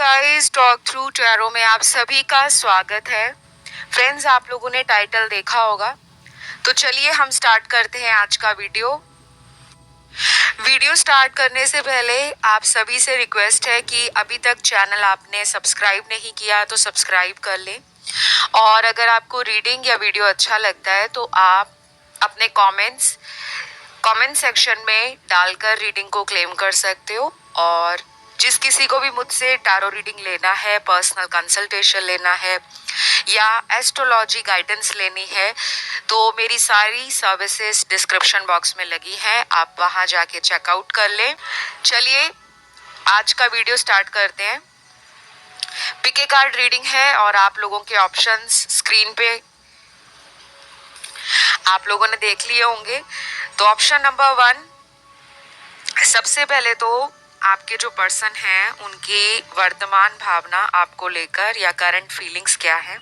Guys, talk through tarot में आप सभी का स्वागत है। फ्रेंड्स, आप लोगों ने टाइटल देखा होगा, तो चलिए हम स्टार्ट करते हैं आज का वीडियो स्टार्ट करने से पहले आप सभी से रिक्वेस्ट है कि अभी तक चैनल आपने सब्सक्राइब नहीं किया तो सब्सक्राइब कर लें। और अगर आपको रीडिंग या वीडियो अच्छा लगता है तो आप अपने कमेंट सेक्शन में डालकर रीडिंग को क्लेम कर सकते हो। और जिस किसी को भी मुझसे टैरो रीडिंग लेना है, पर्सनल कंसल्टेशन लेना है या एस्ट्रोलॉजी गाइडेंस लेनी है, तो मेरी सारी सर्विसेज डिस्क्रिप्शन बॉक्स में लगी हैं, आप वहां जाके चेकआउट कर लें। चलिए आज का वीडियो स्टार्ट करते हैं। पिक ए कार्ड रीडिंग है और आप लोगों के ऑप्शंस स्क्रीन पे आप लोगों ने देख लिए होंगे। तो ऑप्शन नंबर 1, सबसे पहले तो आपके जो पर्सन हैं उनकी वर्तमान भावना आपको लेकर या करंट फीलिंग्स क्या है।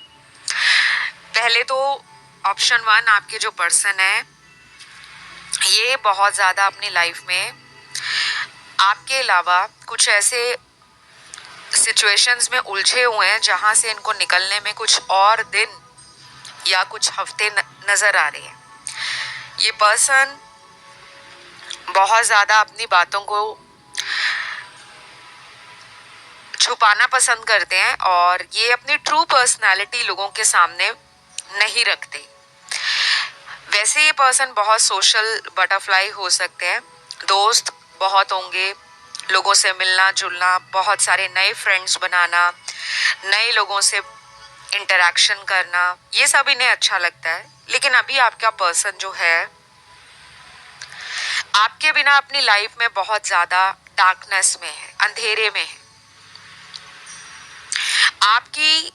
पहले तो ऑप्शन 1, आपके जो पर्सन है ये बहुत ज़्यादा अपनी लाइफ में आपके अलावा कुछ ऐसे सिचुएशंस में उलझे हुए हैं जहां से इनको निकलने में कुछ और दिन या कुछ हफ्ते नज़र आ रहे हैं। ये पर्सन बहुत ज़्यादा अपनी बातों को छुपाना पसंद करते हैं और ये अपनी ट्रू पर्सनालिटी लोगों के सामने नहीं रखते। वैसे ये पर्सन बहुत सोशल बटरफ्लाई हो सकते हैं, दोस्त बहुत होंगे, लोगों से मिलना जुलना, बहुत सारे नए फ्रेंड्स बनाना, नए लोगों से इंटरेक्शन करना, ये सब इन्हें अच्छा लगता है। लेकिन अभी आपका पर्सन जो है आपके बिना अपनी लाइफ में बहुत ज़्यादा डार्कनेस में है, अंधेरे में है। आपकी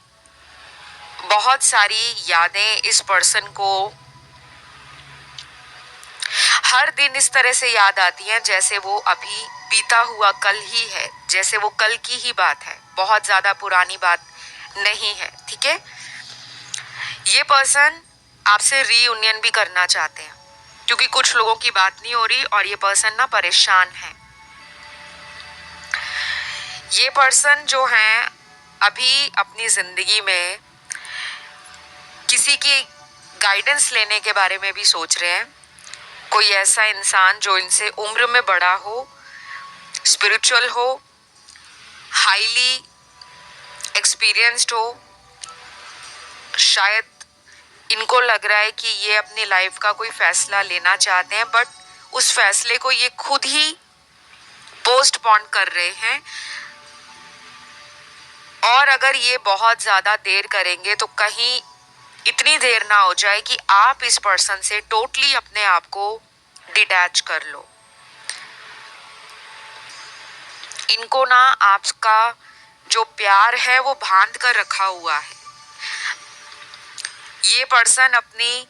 बहुत सारी यादें इस पर्सन को हर दिन इस तरह से याद आती हैं जैसे वो अभी बीता हुआ कल ही है, जैसे वो कल की ही बात है, बहुत ज़्यादा पुरानी बात नहीं है। ठीक है, ये पर्सन आपसे रीयूनियन भी करना चाहते हैं क्योंकि कुछ लोगों की बात नहीं हो रही और ये पर्सन ना परेशान है। ये पर्सन जो हैं अभी अपनी जिंदगी में किसी की गाइडेंस लेने के बारे में भी सोच रहे हैं। कोई ऐसा इंसान जो इनसे उम्र में बड़ा हो, स्पिरिचुअल हो, हाईली एक्सपीरियंस्ड हो। शायद इनको लग रहा है कि ये अपनी लाइफ का कोई फैसला लेना चाहते हैं, बट उस फैसले को ये खुद ही पोस्टपोन कर रहे हैं। और अगर ये बहुत ज़्यादा देर करेंगे तो कहीं इतनी देर ना हो जाए कि आप इस पर्सन से टोटली अपने आप को डिटैच कर लो। इनको ना आपका जो प्यार है वो बांध कर रखा हुआ है। ये पर्सन अपनी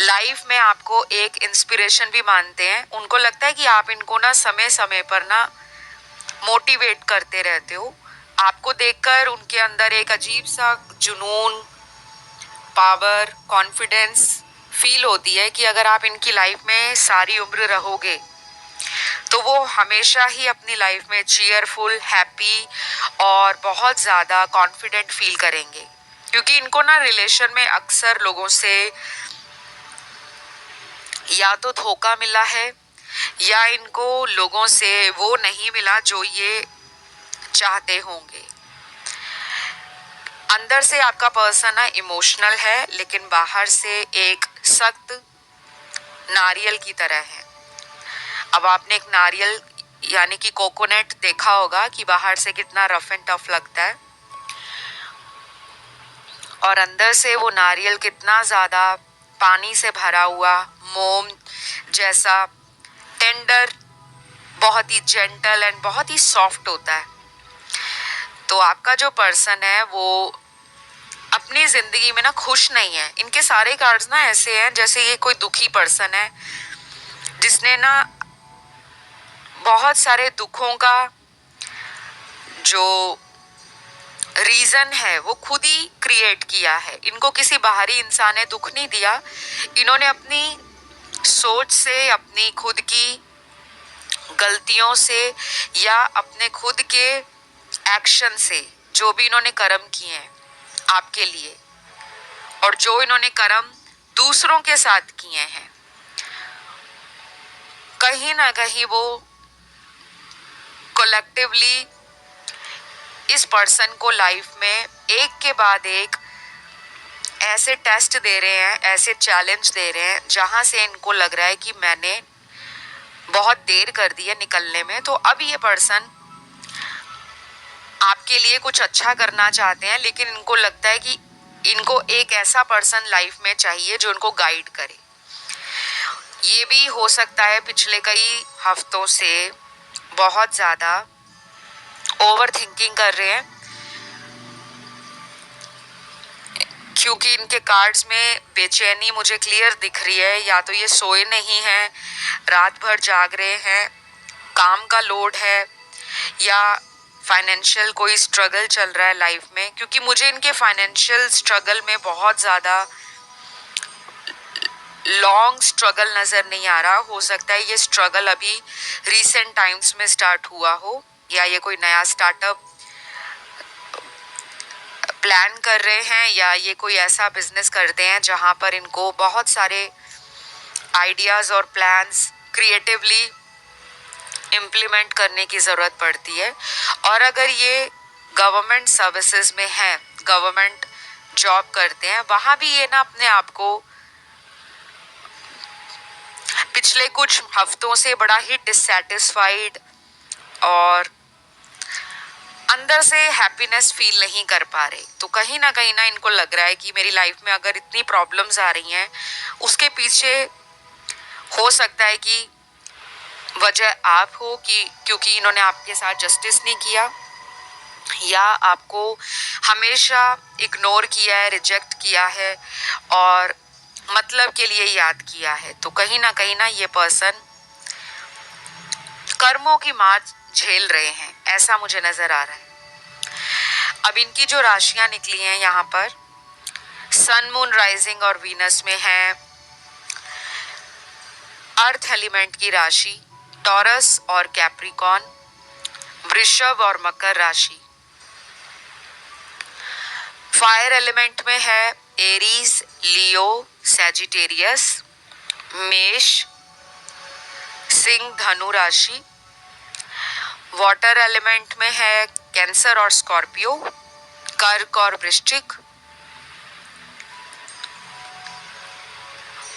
लाइफ में आपको एक इंस्पिरेशन भी मानते हैं। उनको लगता है कि आप इनको ना समय समय पर ना मोटिवेट करते रहते हो। आपको देखकर उनके अंदर एक अजीब सा जुनून, पावर, कॉन्फिडेंस फील होती है कि अगर आप इनकी लाइफ में सारी उम्र रहोगे तो वो हमेशा ही अपनी लाइफ में चीयरफुल, हैप्पी और बहुत ज़्यादा कॉन्फिडेंट फील करेंगे। क्योंकि इनको ना रिलेशन में अक्सर लोगों से या तो धोखा मिला है या इनको लोगों से वो नहीं मिला जो ये चाहते होंगे। अंदर से आपका पर्सन ना इमोशनल है लेकिन बाहर से एक सख्त नारियल की तरह है। अब आपने एक नारियल यानी कि कोकोनट देखा होगा कि बाहर से कितना रफ एंड टफ लगता है और अंदर से वो नारियल कितना ज़्यादा पानी से भरा हुआ, मोम जैसा टेंडर, बहुत ही जेंटल एंड बहुत ही सॉफ्ट होता है। तो आपका जो पर्सन है वो अपनी ज़िंदगी में ना खुश नहीं है। इनके सारे कार्ड्स ना ऐसे हैं जैसे ये कोई दुखी पर्सन है जिसने ना बहुत सारे दुखों का जो रीज़न है वो खुद ही क्रिएट किया है। इनको किसी बाहरी इंसान ने दुख नहीं दिया, इन्होंने अपनी सोच से, अपनी खुद की गलतियों से या अपने खुद के एक्शन से, जो भी इन्होंने कर्म किए हैं आपके लिए और जो इन्होंने कर्म दूसरों के साथ किए हैं, कहीं ना कहीं वो कलेक्टिवली इस पर्सन को लाइफ में एक के बाद एक ऐसे टेस्ट दे रहे हैं, ऐसे चैलेंज दे रहे हैं जहां से इनको लग रहा है कि मैंने बहुत देर कर दी है निकलने में। तो अब ये पर्सन आपके लिए कुछ अच्छा करना चाहते हैं, लेकिन इनको लगता है कि इनको एक ऐसा पर्सन लाइफ में चाहिए जो इनको गाइड करे। ये भी हो सकता है पिछले कई हफ्तों से बहुत ज़्यादा ओवर थिंकिंग कर रहे हैं, क्योंकि इनके कार्ड्स में बेचैनी मुझे क्लियर दिख रही है। या तो ये सोए नहीं हैं, रात भर जाग रहे हैं, काम का लोड है, या फाइनेंशियल कोई स्ट्रगल चल रहा है लाइफ में, क्योंकि मुझे इनके फाइनेंशियल स्ट्रगल में बहुत ज़्यादा लॉन्ग स्ट्रगल नज़र नहीं आ रहा। हो सकता है ये स्ट्रगल अभी रिसेंट टाइम्स में स्टार्ट हुआ हो, या ये कोई नया स्टार्टअप प्लान कर रहे हैं, या ये कोई ऐसा बिजनेस करते हैं जहां पर इनको बहुत सारे आइडियाज़ और प्लान्स क्रिएटिवली इम्प्लीमेंट करने की ज़रूरत पड़ती है। और अगर ये गवर्नमेंट सर्विसेज में हैं, गवर्नमेंट जॉब करते हैं, वहाँ भी ये ना अपने आप को पिछले कुछ हफ्तों से बड़ा ही डिससैटिस्फाइड और अंदर से हैप्पीनेस फील नहीं कर पा रहे। तो कहीं ना इनको लग रहा है कि मेरी लाइफ में अगर इतनी प्रॉब्लम्स आ रही हैं, उसके पीछे हो सकता है कि वजह आप हो, कि क्योंकि इन्होंने आपके साथ जस्टिस नहीं किया, या आपको हमेशा इग्नोर किया है, रिजेक्ट किया है और मतलब के लिए याद किया है। तो कहीं ना ये पर्सन कर्मों की मार झेल रहे हैं, ऐसा मुझे नजर आ रहा है। अब इनकी जो राशियां निकली हैं यहाँ पर, सन, मून, राइजिंग और वीनस में है अर्थ एलिमेंट की राशि टॉरस और कैप्रिकॉन, वृषभ और मकर राशि। फायर एलिमेंट में है एरीज, लियो, सैजिटेरियस, मेष, सिंह, धनु राशि। वाटर एलिमेंट में है कैंसर और स्कॉर्पियो, कर्क और वृश्चिक।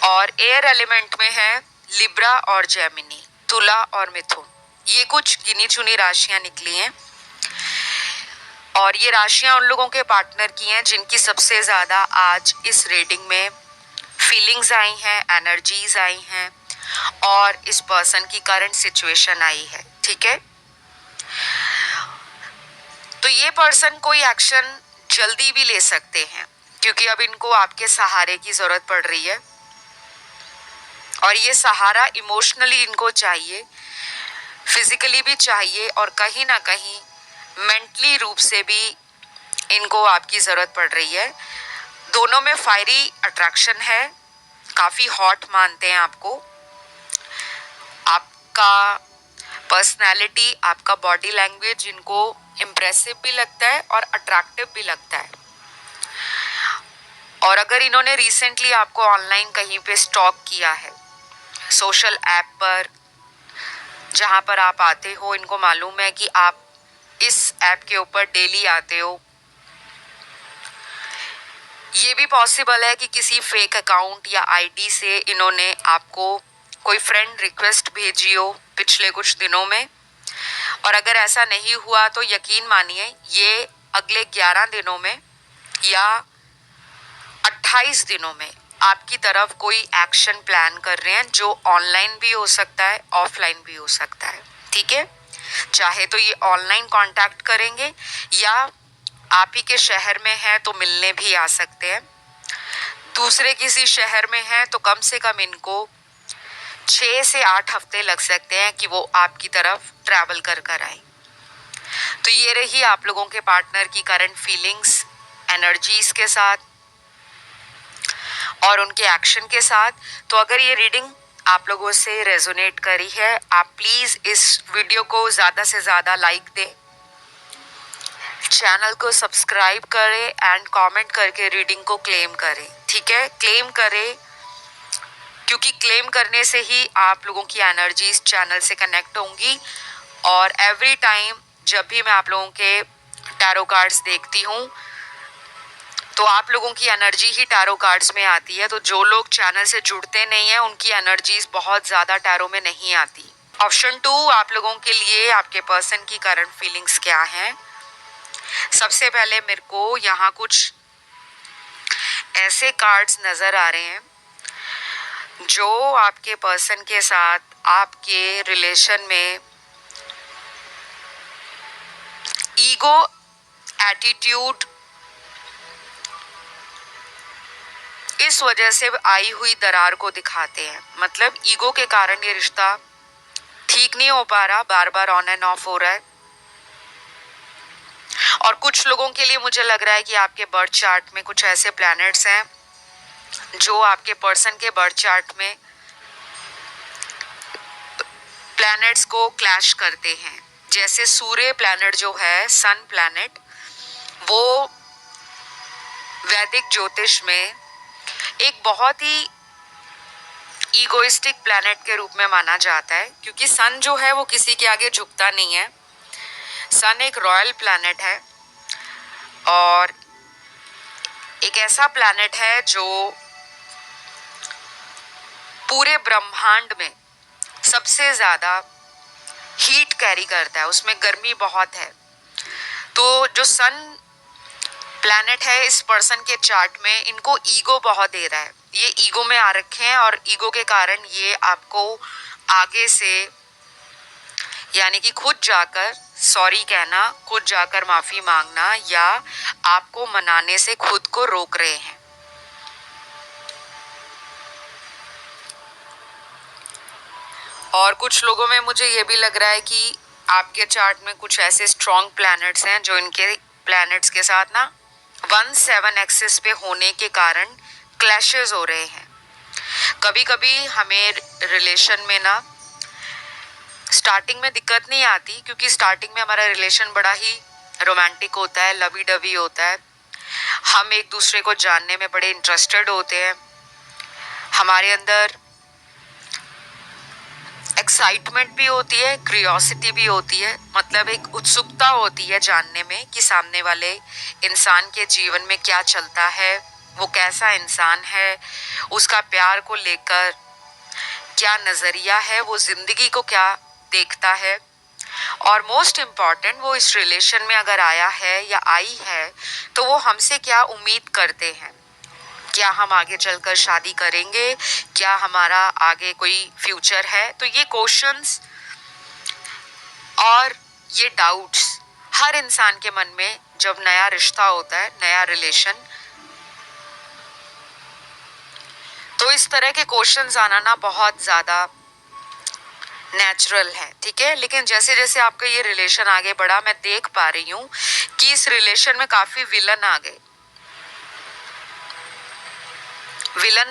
और एयर एलिमेंट में है लिब्रा और जेमिनी, तुला और मिथुन। ये कुछ गिनी चुनी राशियां निकली हैं, और ये राशियां उन लोगों के पार्टनर की हैं जिनकी सबसे ज़्यादा आज इस रीडिंग में फीलिंग्स आई हैं, एनर्जीज आई हैं, और इस पर्सन की करंट सिचुएशन आई है। ठीक है, तो ये पर्सन कोई एक्शन जल्दी भी ले सकते हैं, क्योंकि अब इनको आपके सहारे की ज़रूरत पड़ रही है, और ये सहारा इमोशनली इनको चाहिए, फिजिकली भी चाहिए, और कहीं ना कहीं मेंटली रूप से भी इनको आपकी ज़रूरत पड़ रही है। दोनों में फायरी अट्रैक्शन है, काफ़ी हॉट मानते हैं आपको, आपका पर्सनैलिटी, आपका बॉडी लैंग्वेज इनको इम्प्रेसिव भी लगता है और अट्रैक्टिव भी लगता है। और अगर इन्होंने रिसेंटली आपको ऑनलाइन कहीं पे स्टॉक किया है, सोशल ऐप पर जहाँ पर आप आते हो, इनको मालूम है कि आप इस ऐप के ऊपर डेली आते हो। ये भी पॉसिबल है कि किसी फेक अकाउंट या आईडी से इन्होंने आपको कोई फ्रेंड रिक्वेस्ट भेजी हो पिछले कुछ दिनों में, और अगर ऐसा नहीं हुआ तो यकीन मानिए ये अगले 11 दिनों में या 28 दिनों में आपकी तरफ कोई एक्शन प्लान कर रहे हैं, जो ऑनलाइन भी हो सकता है, ऑफलाइन भी हो सकता है। ठीक है, चाहे तो ये ऑनलाइन कांटेक्ट करेंगे, या आप ही के शहर में है तो मिलने भी आ सकते हैं। दूसरे किसी शहर में है तो कम से कम इनको 6 से 8 हफ्ते लग सकते हैं कि वो आपकी तरफ ट्रैवल कर आए। तो ये रही आप लोगों के पार्टनर की करंट फीलिंग्स, एनर्जीज के साथ और उनके एक्शन के साथ। तो अगर ये रीडिंग आप लोगों से रेजोनेट करी है, आप प्लीज इस वीडियो को ज़्यादा से ज़्यादा लाइक दें, चैनल को सब्सक्राइब करें एंड कमेंट करके रीडिंग को क्लेम करें। ठीक है, क्लेम करें, क्योंकि क्लेम करने से ही आप लोगों की एनर्जीज चैनल से कनेक्ट होंगी। और एवरी टाइम जब भी मैं आप लोगों के टैरो कार्ड्स देखती हूँ तो आप लोगों की एनर्जी ही टैरो कार्ड्स में आती है। तो जो लोग चैनल से जुड़ते नहीं हैं उनकी एनर्जीज बहुत ज़्यादा टैरो में नहीं आती। ऑप्शन 2, आप लोगों के लिए आपके पर्सन की करंट फीलिंग्स क्या हैं। सबसे पहले मेरे को यहाँ कुछ ऐसे कार्ड्स नज़र आ रहे हैं जो आपके पर्सन के साथ आपके रिलेशन में ईगो, एटीट्यूड, इस वजह से आई हुई दरार को दिखाते हैं। मतलब ईगो के कारण ये रिश्ता ठीक नहीं हो पा रहा, बार बार ऑन एंड ऑफ हो रहा है। और कुछ लोगों के लिए मुझे लग रहा है कि आपके बर्थ चार्ट में कुछ ऐसे प्लैनेट्स हैं जो आपके पर्सन के बर्थ चार्ट में प्लैनेट्स को क्लैश करते हैं। जैसे सूर्य प्लैनेट जो है, सन प्लैनेट, वो वैदिक ज्योतिष में एक बहुत ही ईगोइस्टिक प्लैनेट के रूप में माना जाता है, क्योंकि सन जो है वो किसी के आगे झुकता नहीं है। सन एक रॉयल प्लैनेट है और एक ऐसा प्लैनेट है जो पूरे ब्रह्मांड में सबसे ज़्यादा हीट कैरी करता है, उसमें गर्मी बहुत है। तो जो सन प्लैनेट है इस पर्सन के चार्ट में, इनको ईगो बहुत दे रहा है, ये ईगो में आ रखे हैं और ईगो के कारण ये आपको आगे से यानी कि खुद जाकर सॉरी कहना, खुद जाकर माफ़ी मांगना या आपको मनाने से खुद को रोक रहे हैं। और कुछ लोगों में मुझे ये भी लग रहा है कि आपके चार्ट में कुछ ऐसे स्ट्रॉन्ग प्लैनेट्स हैं जो इनके प्लैनेट्स के साथ ना 1-7 एक्सिस पे होने के कारण क्लैशेस हो रहे हैं। कभी कभी हमें रिलेशन में ना स्टार्टिंग में दिक्कत नहीं आती, क्योंकि स्टार्टिंग में हमारा रिलेशन बड़ा ही रोमांटिक होता है, लवी डवी होता है, हम एक दूसरे को जानने में बड़े इंटरेस्टेड होते हैं, हमारे अंदर एक्साइटमेंट भी होती है, क्यूरियोसिटी भी होती है, मतलब एक उत्सुकता होती है जानने में कि सामने वाले इंसान के जीवन में क्या चलता है, वो कैसा इंसान है, उसका प्यार को लेकर क्या नज़रिया है, वो ज़िंदगी को क्या देखता है, और मोस्ट इम्पॉर्टेंट वो इस रिलेशन में अगर आया है या आई है तो वो हमसे क्या उम्मीद करते हैं। क्या हम आगे चलकर शादी करेंगे, क्या हमारा आगे कोई फ्यूचर है। तो ये क्वेश्चंस और ये डाउट्स हर इंसान के मन में जब नया रिश्ता होता है, नया रिलेशन, तो इस तरह के क्वेश्चंस आना ना बहुत ज़्यादा नेचुरल है। ठीक है, लेकिन जैसे जैसे आपका ये रिलेशन आगे बढ़ा, मैं देख पा रही हूँ कि इस रिलेशन में काफ़ी विलन आ गए। विलन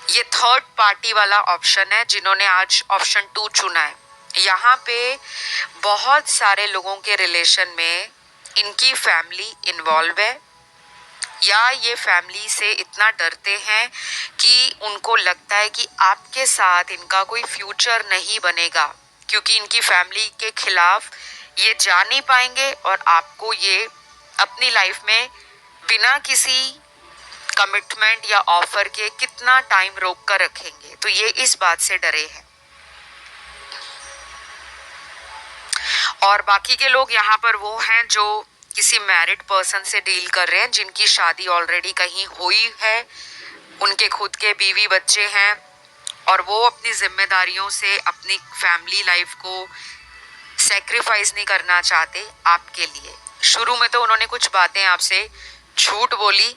ये थर्ड पार्टी वाला ऑप्शन है, जिन्होंने आज ऑप्शन 2 चुना है। यहाँ पे बहुत सारे लोगों के रिलेशन में इनकी फैमिली इन्वॉल्व है, या ये फैमिली से इतना डरते हैं कि उनको लगता है कि आपके साथ इनका कोई फ्यूचर नहीं बनेगा, क्योंकि इनकी फैमिली के खिलाफ ये जा नहीं पाएंगे और आपको ये अपनी लाइफ में बिना किसी कमिटमेंट या ऑफर के कितना टाइम रोक कर रखेंगे। तो ये इस बात से डरे हैं। और बाकी के लोग यहाँ पर वो हैं जो किसी मैरिड पर्सन से डील कर रहे हैं, जिनकी शादी ऑलरेडी कहीं हुई है, उनके खुद के बीवी बच्चे हैं और वो अपनी जिम्मेदारियों से अपनी फैमिली लाइफ को सेक्रीफाइस नहीं करना चाहते आपके लिए। शुरू में तो उन्होंने कुछ बातें आपसे झूठ बोली,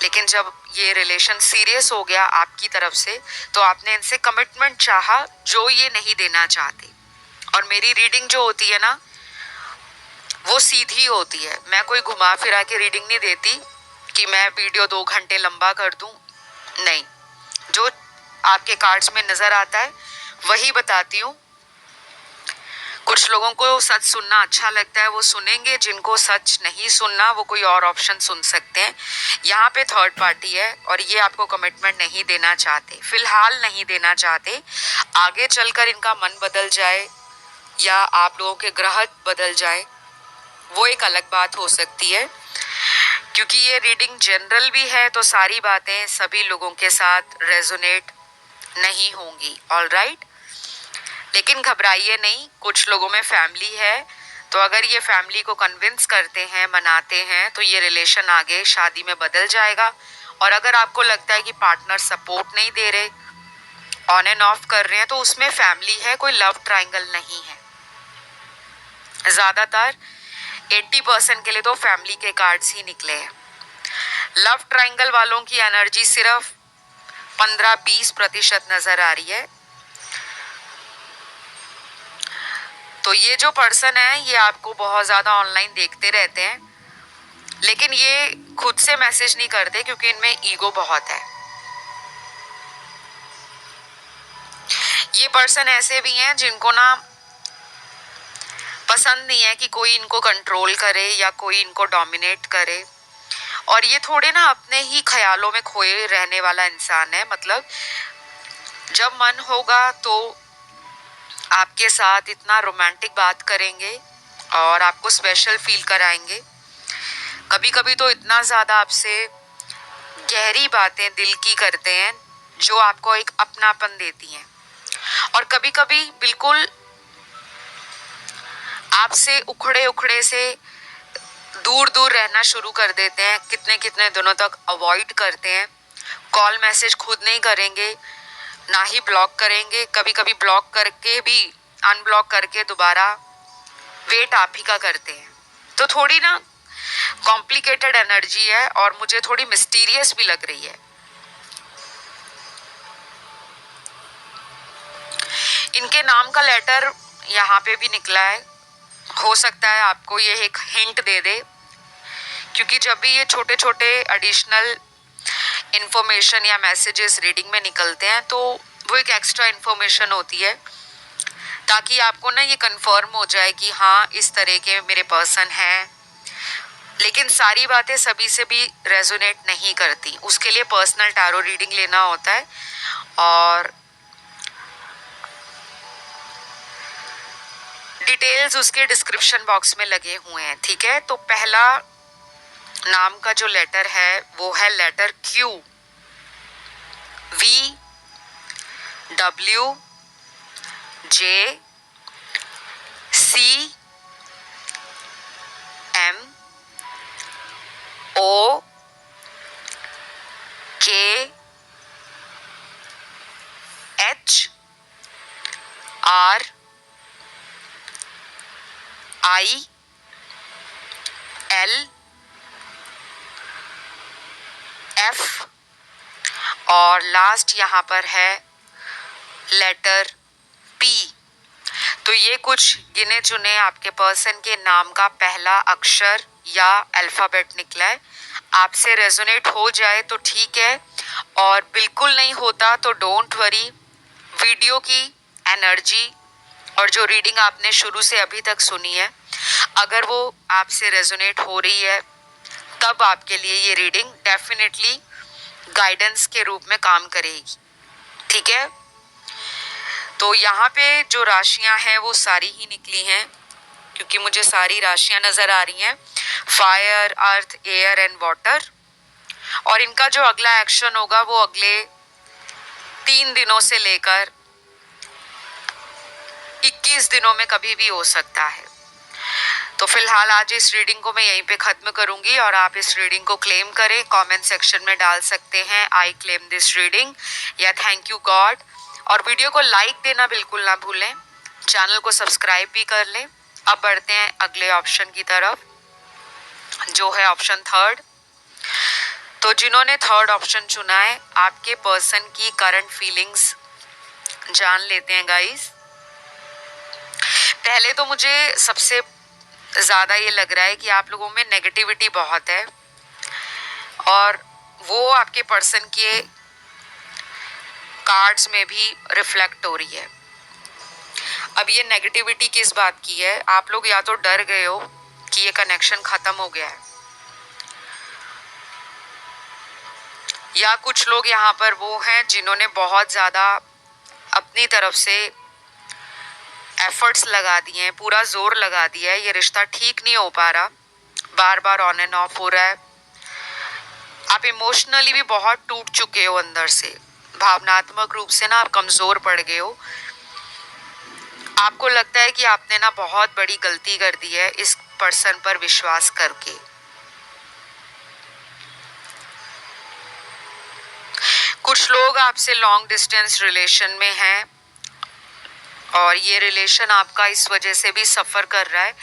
लेकिन जब ये रिलेशन सीरियस हो गया आपकी तरफ से तो आपने इनसे कमिटमेंट चाहा जो ये नहीं देना चाहते। और मेरी रीडिंग जो होती है ना वो सीधी होती है, मैं कोई घुमा फिरा के रीडिंग नहीं देती कि मैं वीडियो 2 घंटे लंबा कर दूं, नहीं। जो आपके कार्ड्स में नजर आता है वही बताती हूँ। कुछ लोगों को सच सुनना अच्छा लगता है, वो सुनेंगे। जिनको सच नहीं सुनना वो कोई और ऑप्शन सुन सकते हैं। यहाँ पे थर्ड पार्टी है और ये आपको कमिटमेंट नहीं देना चाहते, फिलहाल नहीं देना चाहते। आगे चलकर इनका मन बदल जाए या आप लोगों के ग्रह बदल जाए, वो एक अलग बात हो सकती है। क्योंकि ये रीडिंग जनरल भी है तो सारी बातें सभी लोगों के साथ रेजोनेट नहीं होंगी। ऑलराइट, लेकिन घबराइए नहीं, कुछ लोगों में फैमिली है तो अगर ये फैमिली को कन्विंस करते हैं, मनाते हैं, तो ये रिलेशन आगे शादी में बदल जाएगा। और अगर आपको लगता है कि पार्टनर सपोर्ट नहीं दे रहे, ऑन एंड ऑफ कर रहे हैं, तो उसमें फैमिली है, कोई लव ट्रायंगल नहीं है। ज़्यादातर 80% के लिए तो फैमिली के कार्ड्स ही निकले हैं। लव ट्रायंगल वालों की एनर्जी सिर्फ 15-20% नजर आ रही है। तो ये जो पर्सन है ये आपको बहुत ज़्यादा ऑनलाइन देखते रहते हैं, लेकिन ये खुद से मैसेज नहीं करते क्योंकि इनमें ईगो बहुत है। ये पर्सन ऐसे भी हैं जिनको ना पसंद नहीं है कि कोई इनको कंट्रोल करे या कोई इनको डोमिनेट करे, और ये थोड़े ना अपने ही ख्यालों में खोए रहने वाला इंसान है। मतलब जब मन होगा तो आपके साथ इतना रोमांटिक बात करेंगे और आपको स्पेशल फील कराएंगे। कभी कभी तो इतना ज़्यादा आपसे गहरी बातें दिल की करते हैं जो आपको एक अपनापन देती हैं। और कभी कभी बिल्कुल आपसे उखड़े उखड़े से दूर दूर रहना शुरू कर देते हैं, कितने कितने दिनों तक अवॉइड करते हैं। कॉल मैसेज खुद नहीं करेंगे, ना ही ब्लॉक करेंगे। कभी कभी ब्लॉक करके भी अनब्लॉक करके दोबारा वेट आप ही का करते हैं। तो थोड़ी ना कॉम्प्लिकेटेड एनर्जी है और मुझे थोड़ी मिस्टीरियस भी लग रही है। इनके नाम का लेटर यहाँ पे भी निकला है, हो सकता है आपको ये एक हिंट दे दे, क्योंकि जब भी ये छोटे छोटे एडिशनल इंफॉर्मेशन या मैसेजेस रीडिंग में निकलते हैं तो वो एक एक्स्ट्रा इंफॉर्मेशन होती है, ताकि आपको ना ये कंफर्म हो जाए कि हाँ इस तरह के मेरे पर्सन हैं। लेकिन सारी बातें सभी से भी रेजोनेट नहीं करती, उसके लिए पर्सनल टैरो रीडिंग लेना होता है और डिटेल्स उसके डिस्क्रिप्शन बॉक्स में लगे हुए हैं। ठीक है, तो पहला नाम का जो लेटर है वो है लेटर क्यू। WVWJCMOKHILF और लास्ट यहाँ पर है लेटर पी। तो ये कुछ गिने चुने आपके पर्सन के नाम का पहला अक्षर या अल्फ़ाबेट निकला है। आपसे रेजोनेट हो जाए तो ठीक है, और बिल्कुल नहीं होता तो डोंट वरी। वीडियो की एनर्जी और जो रीडिंग आपने शुरू से अभी तक सुनी है, अगर वो आपसे रेजोनेट हो रही है तब आपके लिए ये रीडिंग डेफिनेटली गाइडेंस के रूप में काम करेगी। ठीक है, तो यहाँ पे जो राशियाँ हैं वो सारी ही निकली हैं, क्योंकि मुझे सारी राशियाँ नज़र आ रही हैं, fire, earth, air and water. और इनका जो अगला एक्शन होगा वो अगले 3 दिनों से लेकर 21 दिनों में कभी भी हो सकता है। तो फिलहाल आज इस रीडिंग को मैं यहीं पे ख़त्म करूंगी और आप इस रीडिंग को क्लेम करें, कमेंट सेक्शन में डाल सकते हैं आई क्लेम दिस रीडिंग या थैंक यू गॉड। और वीडियो को लाइक देना बिल्कुल ना भूलें, चैनल को सब्सक्राइब भी कर लें। अब बढ़ते हैं अगले ऑप्शन की तरफ, जो है ऑप्शन थर्ड। तो जिन्होंने थर्ड ऑप्शन चुना है, आपके पर्सन की करंट फीलिंग्स जान लेते हैं गाइस। पहले तो मुझे सबसे ज़्यादा ये लग रहा है कि आप लोगों में नेगेटिविटी बहुत है और वो आपके पर्सन के कार्ड्स में भी रिफ्लेक्ट हो रही है। अब ये नेगेटिविटी किस बात की है? आप लोग या तो डर गए हो कि ये कनेक्शन खत्म हो गया है, या कुछ लोग यहाँ पर वो हैं जिन्होंने बहुत ज़्यादा अपनी तरफ से एफर्ट्स लगा दिए हैं, पूरा जोर लगा दिया है, ये रिश्ता ठीक नहीं हो पा रहा, बार बार ऑन एंड ऑफ हो रहा है। आप इमोशनली भी बहुत टूट चुके हो अंदर से, भावनात्मक रूप से ना आप कमजोर पड़ गए हो। आपको लगता है कि आपने ना बहुत बड़ी गलती कर दी है इस पर्सन पर विश्वास करके। कुछ लोग आपसे लॉन्ग डिस्टेंस रिलेशन में हैं और ये रिलेशन आपका इस वजह से भी सफ़र कर रहा है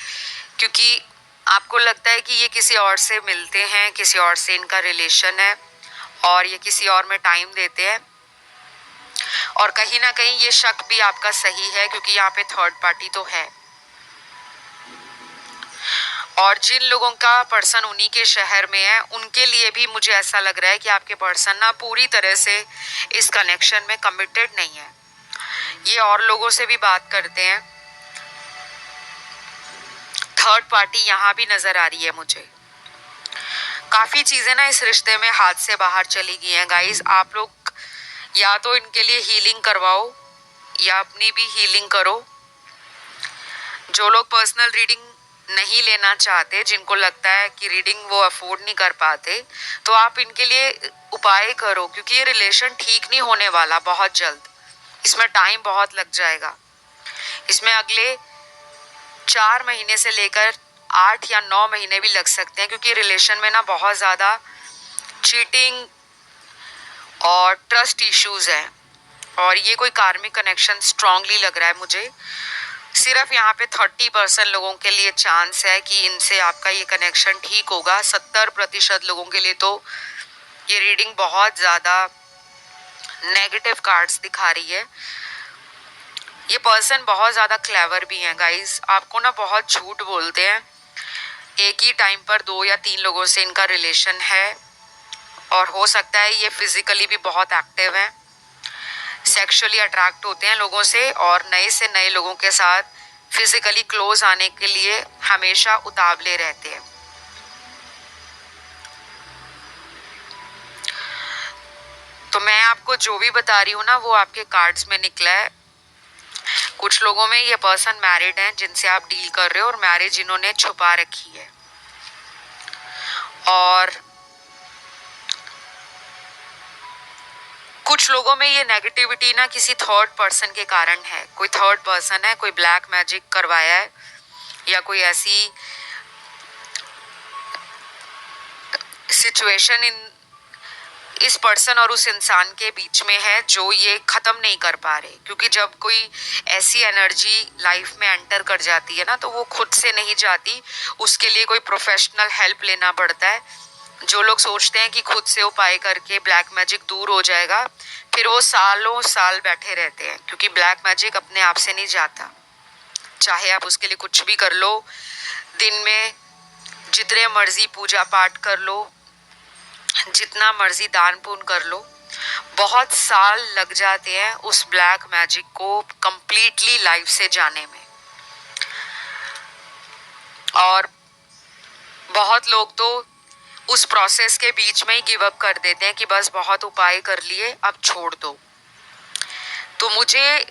क्योंकि आपको लगता है कि ये किसी और से मिलते हैं, किसी और से इनका रिलेशन है और ये किसी और में टाइम देते हैं। और कहीं ना कहीं ये शक भी आपका सही है क्योंकि यहाँ पे थर्ड पार्टी तो है। और जिन लोगों का पर्सन उन्हीं के शहर में है उनके लिए भी मुझे ऐसा लग रहा है कि आपके पर्सन ना पूरी तरह से इस कनेक्शन में कमिटेड नहीं है। ये और लोगों से भी बात करते हैं। थर्ड पार्टी यहाँ भी नजर आ रही है मुझे। काफी चीजें ना इस रिश्ते में हाथ से बाहर चली गई हैं गाइस। आप लोग या तो इनके लिए हीलिंग करवाओ या अपनी भी हीलिंग करो। जो लोग पर्सनल रीडिंग नहीं लेना चाहते, जिनको लगता है कि रीडिंग वो अफोर्ड नहीं कर पाते, तो आप इनके लिए उपाय करो क्योंकि ये रिलेशन ठीक नहीं होने वाला बहुत जल्द। इसमें टाइम बहुत लग जाएगा। इसमें अगले 4 महीने से लेकर 8 या 9 महीने भी लग सकते हैं क्योंकि रिलेशन में ना बहुत ज़्यादा चीटिंग और ट्रस्ट इश्यूज हैं और ये कोई कार्मिक कनेक्शन स्ट्रांगली लग रहा है मुझे। सिर्फ यहाँ पे 30% लोगों के लिए चांस है कि इनसे आपका ये कनेक्शन ठीक होगा। 70% लोगों के लिए तो ये रीडिंग बहुत ज़्यादा नेगेटिव कार्ड्स दिखा रही है। ये पर्सन बहुत ज़्यादा क्लेवर भी हैं गाइस। आपको ना बहुत झूठ बोलते हैं। एक ही टाइम पर 2 या 3 लोगों से इनका रिलेशन है और हो सकता है ये फिजिकली भी बहुत एक्टिव हैं, सेक्सुअली अट्रैक्ट होते हैं लोगों से और नए से नए लोगों के साथ फिजिकली क्लोज आने के लिए हमेशा उतावले रहते हैं। तो मैं आपको जो भी बता रही हूँ ना वो आपके कार्ड्स में निकला है। कुछ लोगों में ये पर्सन मैरिड हैं जिनसे आप डील कर रहे हो और मैरिज इन्होंने छुपा रखी है। और कुछ लोगों में ये नेगेटिविटी ना किसी थर्ड पर्सन के कारण है। कोई थर्ड पर्सन है, कोई ब्लैक मैजिक करवाया है या कोई ऐसी सिचुएशन इस पर्सन और उस इंसान के बीच में है जो ये ख़त्म नहीं कर पा रहे। क्योंकि जब कोई ऐसी एनर्जी लाइफ में एंटर कर जाती है ना तो वो खुद से नहीं जाती, उसके लिए कोई प्रोफेशनल हेल्प लेना पड़ता है। जो लोग सोचते हैं कि खुद से उपाय करके ब्लैक मैजिक दूर हो जाएगा, फिर वो सालों साल बैठे रहते हैं क्योंकि ब्लैक मैजिक अपने आप से नहीं जाता। चाहे आप उसके लिए कुछ भी कर लो, दिन में जितने मर्जी पूजा पाठ कर लो, जितना मर्जी दान पुण्य कर लो, बहुत साल लग जाते हैं उस ब्लैक मैजिक को कंप्लीटली लाइफ से जाने में। और बहुत लोग तो उस प्रोसेस के बीच में ही गिव अप कर देते हैं कि बस बहुत उपाय कर लिए, अब छोड़ दो। तो मुझे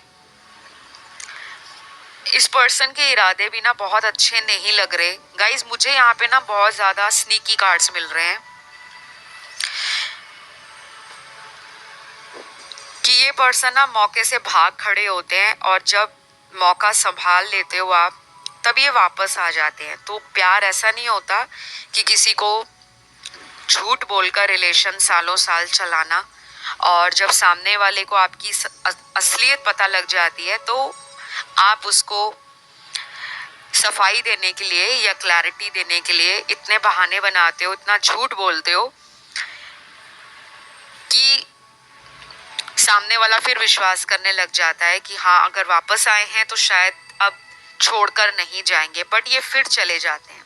इस पर्सन के इरादे भी ना बहुत अच्छे नहीं लग रहे गाइज। मुझे यहाँ पे ना बहुत ज़्यादा स्नीकी कार्ड्स मिल रहे हैं कि ये पर्सन ना मौके से भाग खड़े होते हैं और जब मौका संभाल लेते हो आप तब ये वापस आ जाते हैं। तो प्यार ऐसा नहीं होता कि किसी को झूठ बोलकर रिलेशन सालों साल चलाना और जब सामने वाले को आपकी असलियत पता लग जाती है तो आप उसको सफाई देने के लिए या क्लैरिटी देने के लिए इतने बहाने बनाते हो, इतना झूठ बोलते हो कि सामने वाला फिर विश्वास करने लग जाता है कि हाँ अगर वापस आए हैं तो शायद अब छोड़कर नहीं जाएंगे, बट ये फिर चले जाते हैं।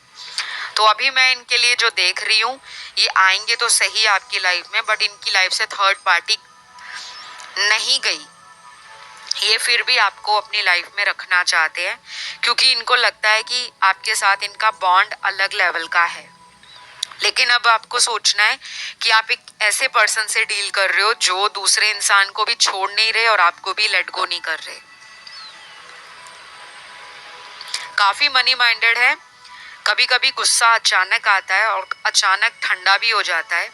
तो अभी मैं इनके लिए जो देख रही हूँ, ये आएंगे तो सही आपकी लाइफ में, बट इनकी लाइफ से थर्ड पार्टी नहीं गई, ये फिर भी आपको अपनी लाइफ में रखना चाहते हैं, क्योंकि इनको लगता है कि आपके साथ इनका बॉन्ड अलग लेवल का है। लेकिन अब आपको सोचना है कि आप एक ऐसे पर्सन से डील कर रहे हो जो दूसरे इंसान को भी छोड़ नहीं रहे और आपको भी लेट गो नहीं कर रहे। काफी मनी माइंडेड है। कभी कभी गुस्सा अचानक आता है और अचानक ठंडा भी हो जाता है।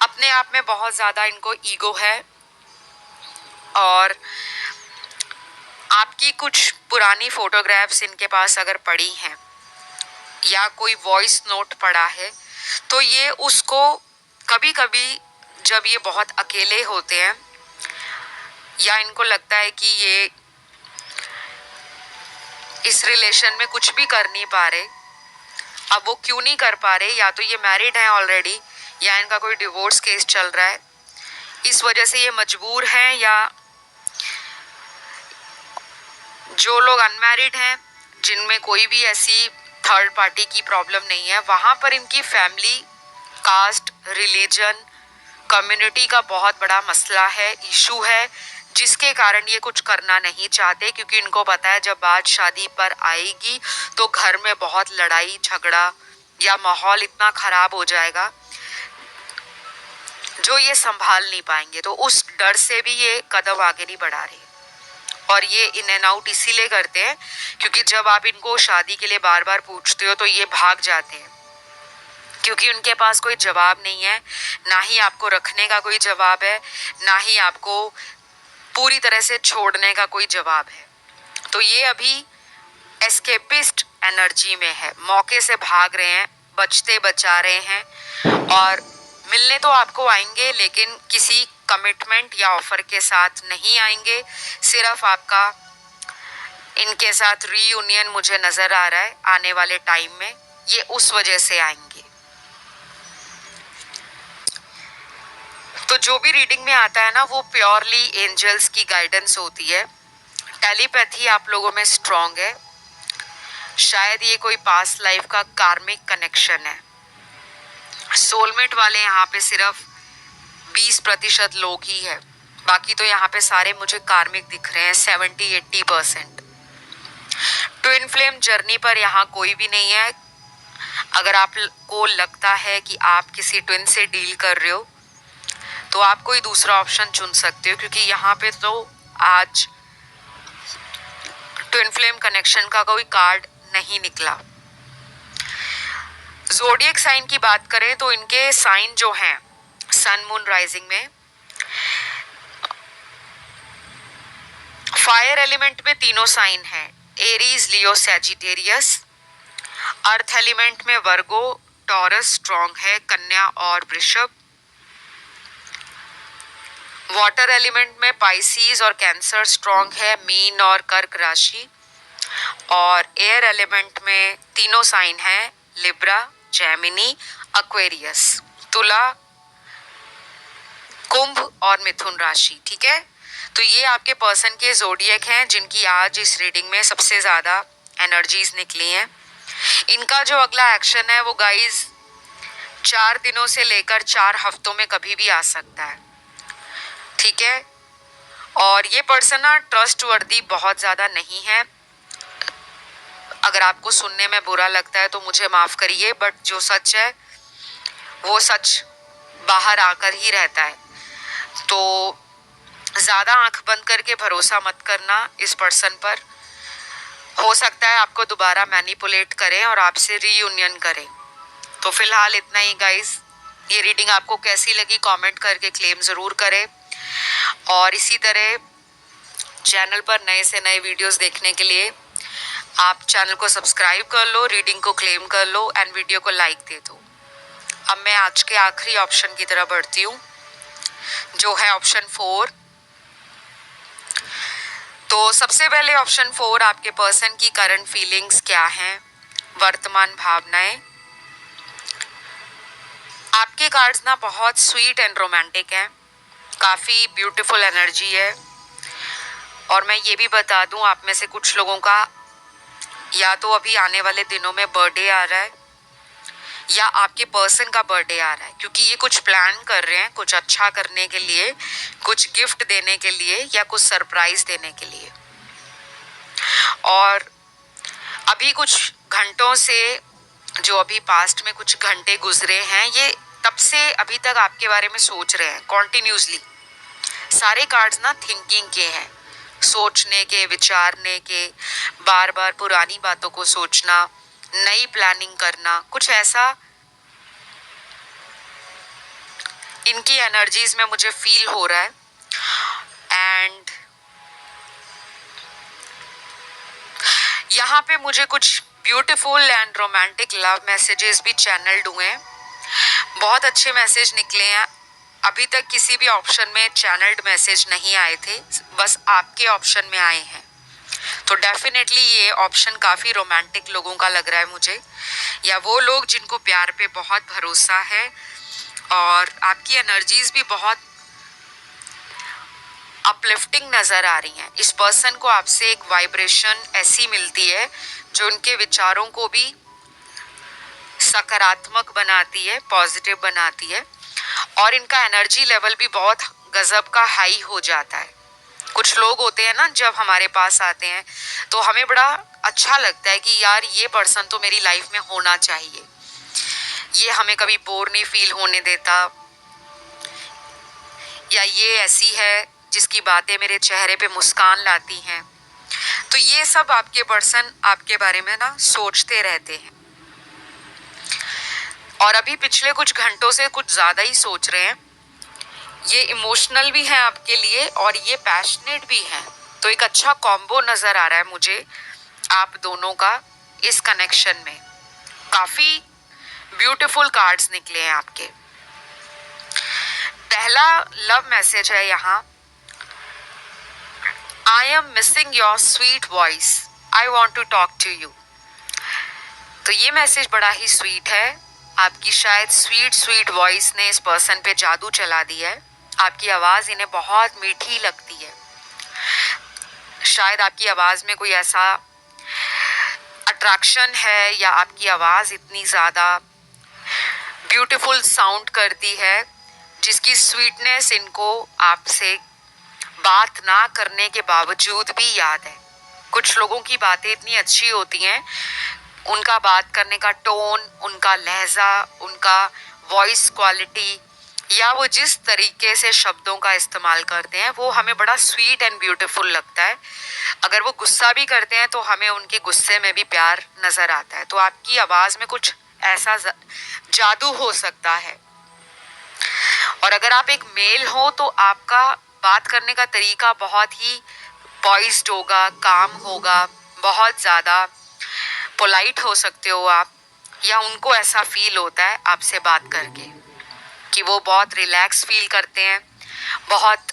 अपने आप में बहुत ज्यादा इनको ईगो है, और आपकी कुछ पुरानी फोटोग्राफ्स इनके पास अगर पड़ी हैं या कोई वॉइस नोट पड़ा है, तो ये उसको कभी कभी जब ये बहुत अकेले होते हैं या इनको लगता है कि ये इस रिलेशन में कुछ भी कर नहीं पा रहे, अब वो क्यों नहीं कर पा रहे, या तो ये मैरिड हैं ऑलरेडी या इनका कोई डिवोर्स केस चल रहा है, इस वजह से ये मजबूर हैं, या जो लोग अनमैरिड हैं जिनमें कोई भी ऐसी थर्ड पार्टी की प्रॉब्लम नहीं है, वहाँ पर इनकी फैमिली, कास्ट, रिलीजन, कम्युनिटी का बहुत बड़ा मसला है, इशू है, जिसके कारण ये कुछ करना नहीं चाहते, क्योंकि इनको पता है जब बात शादी पर आएगी तो घर में बहुत लड़ाई झगड़ा या माहौल इतना खराब हो जाएगा जो ये संभाल नहीं पाएंगे। तो उस डर से भी ये कदम आगे नहीं बढ़ा रहे, और ये इन एंड आउट इसीलिए करते हैं क्योंकि जब आप इनको शादी के लिए बार बार पूछते हो तो ये भाग जाते हैं, क्योंकि उनके पास कोई जवाब नहीं है, ना ही आपको रखने का कोई जवाब है, ना ही आपको पूरी तरह से छोड़ने का कोई जवाब है। तो ये अभी एस्केपिस्ट एनर्जी में है, मौके से भाग रहे हैं, बचते बचा रहे हैं, और मिलने तो आपको आएंगे लेकिन किसी कमिटमेंट या ऑफर के साथ नहीं आएंगे। सिर्फ आपका इनके साथ रीयूनियन मुझे नजर आ रहा है आने वाले टाइम में, ये उस वजह से आएंगे। तो जो भी रीडिंग में आता है ना, वो प्योरली एंजल्स की गाइडेंस होती है। टेलीपैथी आप लोगों में स्ट्रांग है, शायद ये कोई पास्ट लाइफ का कार्मिक कनेक्शन है। सोलमेट वाले यहाँ पे सिर्फ 20% लोग ही है, बाकी तो यहाँ पे सारे मुझे कार्मिक दिख रहे हैं 70-80%। ट्विन फ्लेम जर्नी पर यहाँ कोई भी नहीं है। अगर आपको लगता है कि आप किसी ट्विन से डील कर रहे हो तो आप कोई दूसरा ऑप्शन चुन सकते हो, क्योंकि यहाँ पे तो आज ट्विन फ्लेम कनेक्शन का कोई कार्ड नहीं निकला। ज़ोडिएक साइन की बात करें तो इनके साइन जो हैं सन मून राइजिंग में, फायर एलिमेंट में तीनों साइन हैं, एरीज, लियो, सैजिटेरियस। अर्थ एलिमेंट में वर्गो, टॉरस स्ट्रॉन्ग है, कन्या और वृषभ। वाटर एलिमेंट में पाइसीज और कैंसर स्ट्रॉन्ग है, मीन और कर्क राशि। और एयर एलिमेंट में तीनों साइन हैं, लिब्रा, जेमिनी, एक्वेरियस, तुला, कुंभ और मिथुन राशि। ठीक है, तो ये आपके पर्सन के ज़ोडिएक हैं जिनकी आज इस रीडिंग में सबसे ज़्यादा एनर्जीज निकली हैं। इनका जो अगला एक्शन है वो गाइज 4 दिनों से लेकर 4 हफ्तों में कभी भी आ सकता है। ठीक है, और ये पर्सन ना ट्रस्टवर्दी बहुत ज़्यादा नहीं है। अगर आपको सुनने में बुरा लगता है तो मुझे माफ़ करिए, बट जो सच है वो सच बाहर आकर ही रहता है। तो ज़्यादा आंख बंद करके भरोसा मत करना इस पर्सन पर। हो सकता है आपको दोबारा मैनिपुलेट करें और आपसे रीयूनियन करें। तो फिलहाल इतना ही गाइस। ये रीडिंग आपको कैसी लगी कमेंट करके क्लेम ज़रूर करें, और इसी तरह चैनल पर नए से नए वीडियोस देखने के लिए आप चैनल को सब्सक्राइब कर लो, रीडिंग को क्लेम कर लो एंड वीडियो को लाइक दे दो। अब मैं आज के आखिरी ऑप्शन की तरफ बढ़ती हूँ, जो है ऑप्शन 4। तो सबसे पहले ऑप्शन 4, आपके पर्सन की करंट फीलिंग्स क्या हैं, वर्तमान भावनाएं। आपके कार्ड्स ना बहुत स्वीट एंड रोमांटिक हैं, काफ़ी ब्यूटीफुल एनर्जी है। और मैं ये भी बता दूं, आप में से कुछ लोगों का या तो अभी आने वाले दिनों में बर्थडे आ रहा है, या आपके पर्सन का बर्थडे आ रहा है, क्योंकि ये कुछ प्लान कर रहे हैं, कुछ अच्छा करने के लिए, कुछ गिफ्ट देने के लिए या कुछ सरप्राइज देने के लिए। और अभी कुछ घंटों से, जो अभी पास्ट में कुछ घंटे गुजरे हैं, ये तब से अभी तक आपके बारे में सोच रहे हैं कॉन्टिन्यूसली। सारे कार्ड्स ना थिंकिंग के हैं, सोचने के, विचारने के, बार बार पुरानी बातों को सोचना, नई प्लानिंग करना, कुछ ऐसा इनकी एनर्जीज में मुझे फील हो रहा है। एंड यहाँ पे मुझे कुछ beautiful and romantic love messages भी चैनल्ड हुए हैं, बहुत अच्छे मैसेज निकले हैं। अभी तक किसी भी ऑप्शन में चैनल्ड मैसेज नहीं आए थे, बस आपके ऑप्शन में आए हैं। तो डेफिनेटली ये ऑप्शन काफ़ी रोमांटिक लोगों का लग रहा है मुझे, या वो लोग जिनको प्यार पे बहुत भरोसा है और आपकी एनर्जीज भी बहुत अपलिफ्टिंग नज़र आ रही हैं। इस पर्सन को आपसे एक वाइब्रेशन ऐसी मिलती है जो उनके विचारों को भी सकारात्मक बनाती है, पॉजिटिव बनाती है, और इनका एनर्जी लेवल भी बहुत गजब का हाई हो जाता है। कुछ लोग होते हैं ना, जब हमारे पास आते हैं तो हमें बड़ा अच्छा लगता है कि यार ये पर्सन तो मेरी लाइफ में होना चाहिए, ये हमें कभी बोर नहीं फील होने देता, या ये ऐसी है जिसकी बातें मेरे चेहरे पे मुस्कान लाती हैं। तो ये सब आपके पर्सन आपके बारे में ना सोचते रहते हैं, और अभी पिछले कुछ घंटों से कुछ ज़्यादा ही सोच रहे हैं। ये इमोशनल भी हैं आपके लिए और ये पैशनेट भी हैं। तो एक अच्छा कॉम्बो नज़र आ रहा है मुझे आप दोनों का इस कनेक्शन में। काफ़ी ब्यूटीफुल कार्ड्स निकले हैं आपके। पहला लव मैसेज है यहाँ, I am missing your sweet voice, I want to talk to you. तो ये मैसेज बड़ा ही स्वीट है। आपकी शायद स्वीट वॉइस ने इस पर्सन पे जादू चला दिया है। आपकी आवाज़ इन्हें बहुत मीठी लगती है। शायद आपकी आवाज़ में कोई ऐसा अट्रैक्शन है, या आपकी आवाज़ इतनी ज़्यादा ब्यूटीफुल साउंड करती है जिसकी स्वीटनेस इनको आपसे बात ना करने के बावजूद भी याद है। कुछ लोगों की बातें इतनी अच्छी होती हैं, उनका बात करने का टोन, उनका लहजा, उनका वॉइस क्वालिटी, या वो जिस तरीके से शब्दों का इस्तेमाल करते हैं वो हमें बड़ा स्वीट एंड ब्यूटीफुल लगता है। अगर वो गुस्सा भी करते हैं तो हमें उनके गुस्से में भी प्यार नज़र आता है। तो आपकी आवाज़ में कुछ ऐसा जादू हो सकता है। और अगर आप एक मेल हो तो आपका बात करने का तरीका बहुत ही पॉइज्ड होगा, काम होगा, बहुत ज़्यादा पोलाइट हो सकते हो आप, या उनको ऐसा फील होता है आपसे बात करके कि वो बहुत रिलैक्स फील करते हैं, बहुत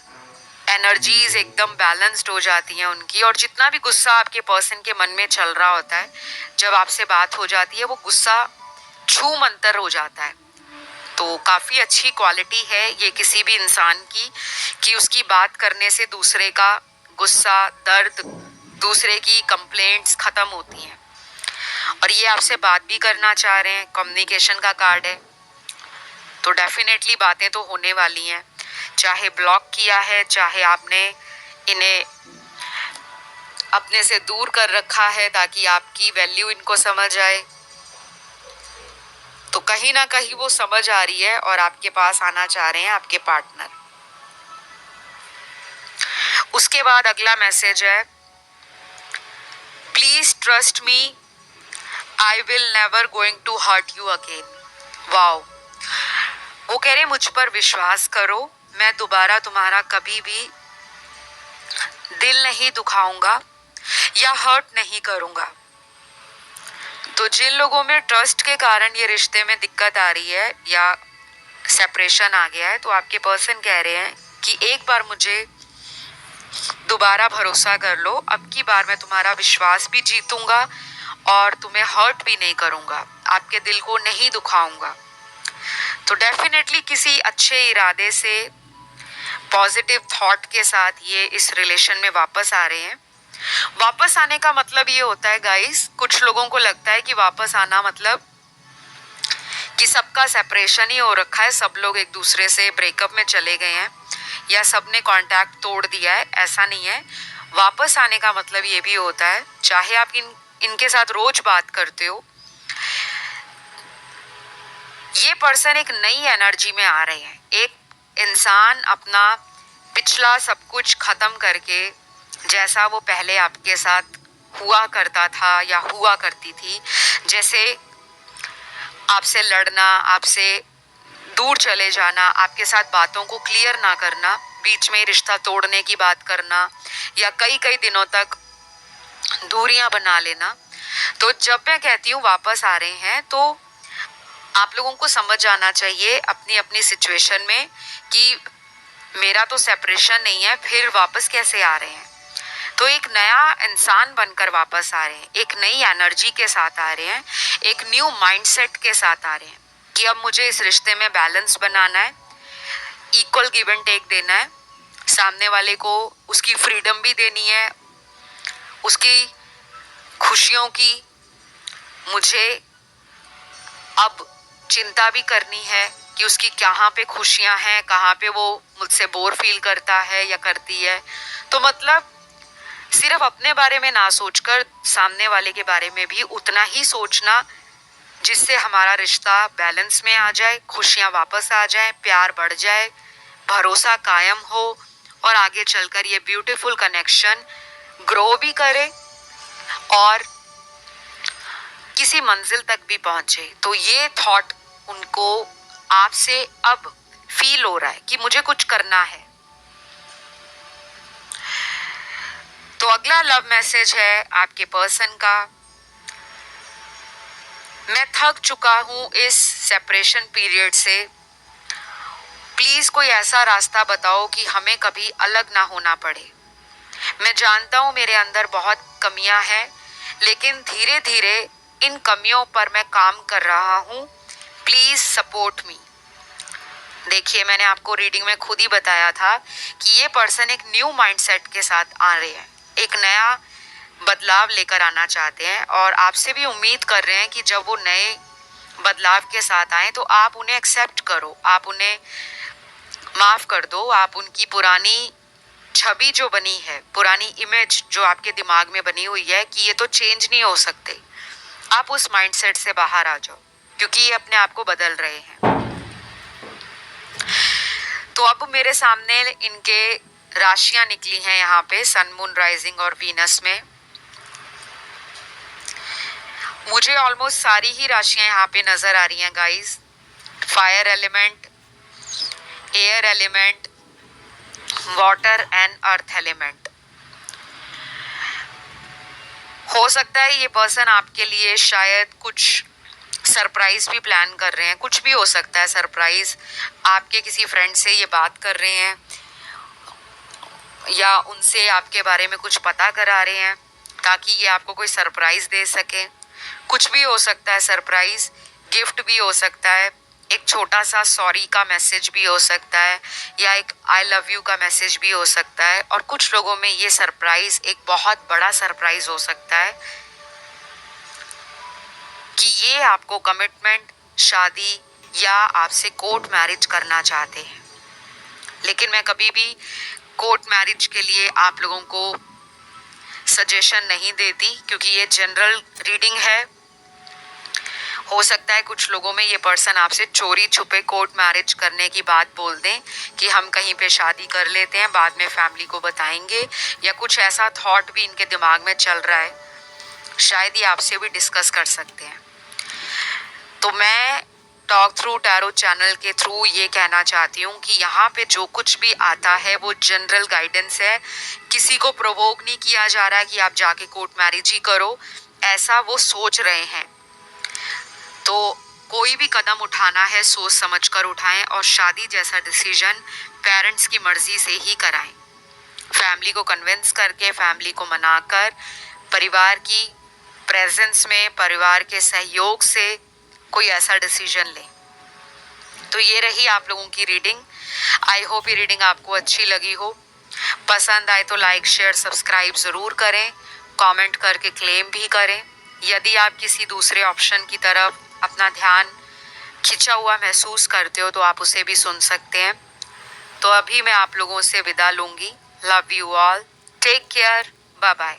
एनर्जीज एकदम बैलेंस्ड हो जाती हैं उनकी, और जितना भी गुस्सा आपके पर्सन के मन में चल रहा होता है, जब आपसे बात हो जाती है वो गुस्सा छू मंतर हो जाता है। तो काफ़ी अच्छी क्वालिटी है ये किसी भी इंसान की कि उसकी बात करने से दूसरे का गुस्सा, दर्द, दूसरे की कंप्लेंट्स ख़त्म होती हैं। और ये आपसे बात भी करना चाह रहे हैं, कम्युनिकेशन का कार्ड है, तो डेफिनेटली बातें तो होने वाली हैं। चाहे ब्लॉक किया है, चाहे आपने इन्हें अपने से दूर कर रखा है ताकि आपकी वैल्यू इनको समझ आए, तो कहीं ना कहीं वो समझ आ रही है और आपके पास आना चाह रहे हैं आपके पार्टनर। उसके बाद अगला मैसेज है, please trust me, I will never going to hurt you again. Wow, वो कह रहे मुझ पर विश्वास करो, मैं दोबारा तुम्हारा कभी भी दिल नहीं दुखाऊंगा या हर्ट नहीं करूंगा। तो जिन लोगों में ट्रस्ट के कारण ये रिश्ते में दिक्कत आ रही है या सेपरेशन आ गया है, तो आपके पर्सन कह रहे हैं कि एक बार मुझे दोबारा भरोसा कर लो, अब की बार मैं तुम्हारा विश्वास भी जीतूंगा और तुम्हें हर्ट भी नहीं करूंगा, आपके दिल को नहीं दुखाऊंगा। तो डेफिनेटली किसी अच्छे इरादे से, पॉजिटिव थॉट के साथ ये इस रिलेशन में वापस आ रहे हैं। वापस आने का मतलब ये होता है गाइस, कुछ लोगों को लगता है कि वापस आना मतलब कि सबका सेपरेशन ही हो रखा है, सब लोग एक दूसरे से ब्रेकअप में चले गए हैं या सब ने कांटेक्ट तोड़ दिया है। ऐसा नहीं है। वापस आने का मतलब ये भी होता है, चाहे आप इनके साथ रोज बात करते हो, ये पर्सन एक नई एनर्जी में आ रहे हैं। एक इंसान अपना पिछला सब कुछ खत्म करके, जैसा वो पहले आपके साथ हुआ करता था या हुआ करती थी, जैसे आपसे लड़ना, आपसे दूर चले जाना, आपके साथ बातों को क्लियर ना करना, बीच में रिश्ता तोड़ने की बात करना या कई कई दिनों तक दूरियां बना लेना। तो जब मैं कहती हूँ वापस आ रहे हैं, तो आप लोगों को समझ आना चाहिए अपनी अपनी सिचुएशन में कि मेरा तो सेपरेशन नहीं है, फिर वापस कैसे आ रहे हैं। तो एक नया इंसान बनकर वापस आ रहे हैं, एक नई एनर्जी के साथ आ रहे हैं, एक न्यू माइंडसेट के साथ आ रहे हैं कि अब मुझे इस रिश्ते में बैलेंस बनाना है, इक्वल गिव एंड टेक देना है, सामने वाले को उसकी फ्रीडम भी देनी है, उसकी खुशियों की मुझे अब चिंता भी करनी है कि उसकी कहाँ पे खुशियाँ हैं, कहाँ पे वो मुझसे बोर फील करता है या करती है। तो मतलब सिर्फ अपने बारे में ना सोचकर सामने वाले के बारे में भी उतना ही सोचना, जिससे हमारा रिश्ता बैलेंस में आ जाए, खुशियाँ वापस आ जाए, प्यार बढ़ जाए, भरोसा कायम हो और आगे चलकर ये ब्यूटीफुल कनेक्शन ग्रो भी करे और किसी मंजिल तक भी पहुंचे। तो ये थॉट उनको आपसे अब फील हो रहा है कि मुझे कुछ करना है। तो अगला लव मैसेज है आपके पर्सन का। मैं थक चुका हूं इस सेपरेशन पीरियड से, प्लीज कोई ऐसा रास्ता बताओ कि हमें कभी अलग ना होना पड़े। मैं जानता हूं मेरे अंदर बहुत कमियां हैं, लेकिन धीरे धीरे इन कमियों पर मैं काम कर रहा हूं। Please support me. देखिए, मैंने आपको रीडिंग में खुद ही बताया था कि ये पर्सन एक न्यू माइंडसेट के साथ आ रहे हैं, एक नया बदलाव लेकर आना चाहते हैं और आपसे भी उम्मीद कर रहे हैं कि जब वो नए बदलाव के साथ आए तो आप उन्हें एक्सेप्ट करो, आप उन्हें माफ कर दो, आप उनकी पुरानी छवि जो बनी है, पुरानी इमेज जो आपके दिमाग में बनी हुई है कि ये तो चेंज नहीं हो सकते, आप उस माइंडसेट से बाहर आ जाओ, क्योंकि ये अपने आप को बदल रहे हैं। तो अब मेरे सामने इनके राशियां निकली हैं यहाँ पे, सन, मून, राइजिंग और वीनस में। मुझे ऑलमोस्ट सारी ही राशियां यहाँ पे नजर आ रही हैं guys. Fire element, air element, water and earth element. हो सकता है ये पर्सन आपके लिए शायद कुछ सरप्राइज भी प्लान कर रहे हैं, कुछ भी हो सकता है सरप्राइज। आपके किसी फ्रेंड से ये बात कर रहे हैं या उनसे आपके बारे में कुछ पता करा रहे हैं ताकि ये आपको कोई सरप्राइज दे सके। कुछ भी हो सकता है सरप्राइज, गिफ्ट भी हो सकता है, एक छोटा सा सॉरी का मैसेज भी हो सकता है या एक आई लव यू का मैसेज भी हो सकता है। और कुछ लोगों में ये सरप्राइज एक बहुत बड़ा सरप्राइज हो सकता है कि ये आपको कमिटमेंट, शादी या आपसे कोर्ट मैरिज करना चाहते हैं। लेकिन मैं कभी भी कोर्ट मैरिज के लिए आप लोगों को सजेशन नहीं देती, क्योंकि ये जनरल रीडिंग है। हो सकता है कुछ लोगों में ये पर्सन आपसे चोरी छुपे कोर्ट मैरिज करने की बात बोल दें कि हम कहीं पे शादी कर लेते हैं, बाद में फैमिली को बताएंगे, या कुछ ऐसा थॉट भी इनके दिमाग में चल रहा है। शायद ये आपसे भी डिस्कस कर सकते हैं। तो मैं टॉक थ्रू टैरो चैनल के थ्रू ये कहना चाहती हूँ कि यहाँ पे जो कुछ भी आता है वो जनरल गाइडेंस है। किसी को प्रोवोक नहीं किया जा रहा है कि आप जाके कोर्ट मैरिज ही करो, ऐसा वो सोच रहे हैं। तो कोई भी कदम उठाना है सोच समझ कर उठाएं और शादी जैसा डिसीजन पेरेंट्स की मर्जी से ही कराएं। फैमिली को कन्विंस करके, फैमिली को मनाकर, परिवार की प्रेजेंस में, परिवार के सहयोग से कोई ऐसा डिसीजन लें। तो ये रही आप लोगों की रीडिंग। आई होप ये रीडिंग आपको अच्छी लगी हो। पसंद आए तो लाइक, शेयर, सब्सक्राइब ज़रूर करें, कमेंट करके क्लेम भी करें। यदि आप किसी दूसरे ऑप्शन की तरफ अपना ध्यान खिंचा हुआ महसूस करते हो तो आप उसे भी सुन सकते हैं। तो अभी मैं आप लोगों से विदा लूंगी। Love you all, take care, bye bye.